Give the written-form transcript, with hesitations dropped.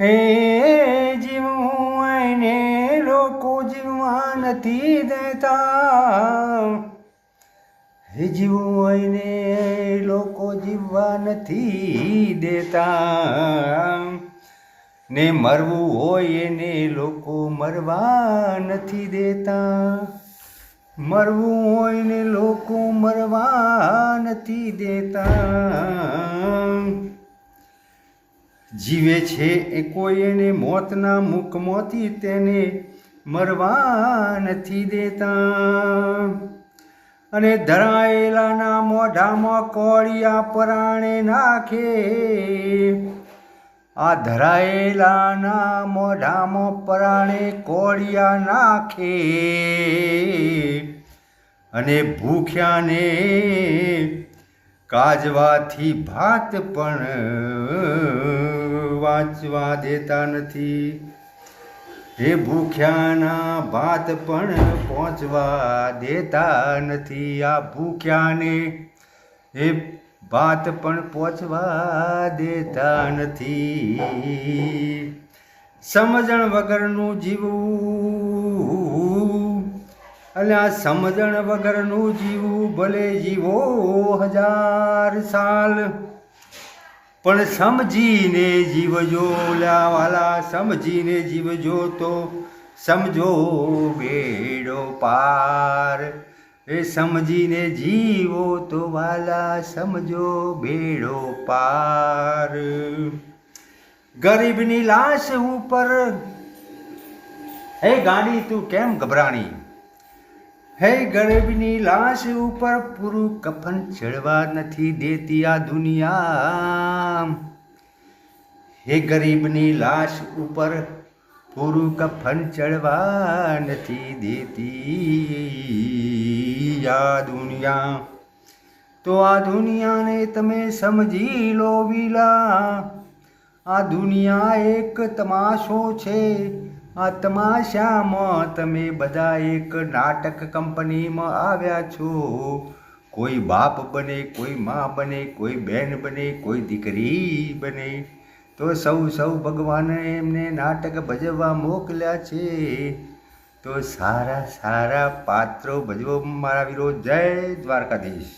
હે જીવવું એને લોકો જીવવા નથી દેતા, હે જીવવું એને લોકો જીવવા નથી દેતા, ને મરવું હોય એને લોકો મરવા નથી દેતા, મરવું હોય ને લોકો મરવા નથી દેતા, જીવે છે એ કોઈ એને મોતના મુખમાંથી તેને મરવા નથી દેતા, અને ધરાયેલાના મોઢામાં કોળિયા પરાણે નાખે, આ ધરાયેલાના મોઢામાં પરાણે કોળિયા નાખે, અને ભૂખ્યાને કાજવાથી ભાત પણ વાંચવા દેતા નથી, હે ભૂખ્યાના ભાત પણ પહોંચવા દેતા નથી, આ ભૂખ્યાને હે ભાત પણ પહોંચવા દેતા નથી, સમજણ વગરનું જીવવું, અલ્યા સમજણ વગરનું જીવવું ભલે જીવો 1000 સાલ, પણ સમજીને જીવજો વાલા, સમજીને જીવજો તો સમજો બેડો પાર, એ સમજીને જીવો તો વાલા સમજો બેડો પાર, ગરીબની લાશ ઉપર હે ગાંડી તું કેમ ગભરાણી, હે ગરીબની લાશ ઉપર પૂરું કફન ચડવા નથી દેતી આ દુનિયા, હે ગરીબની લાશ ઉપર પૂરું કફન ચડવા નથી દેતી આ દુનિયા, તો આ દુનિયાને તમે સમજી લો વિલા, આ દુનિયા એક તમાશો છે, આ તમાશામાં તમે બધા એક નાટક કંપનીમાં આવ્યા છો, કોઈ બાપ બને, કોઈ માં બને, કોઈ બહેન બને, કોઈ દીકરી બને, તો સૌ ભગવાને એમને નાટક ભજવવા મોકલ્યા છે, તો સારા સારા પાત્રો ભજવો મારા વીરો, જય દ્વારકાધીશ.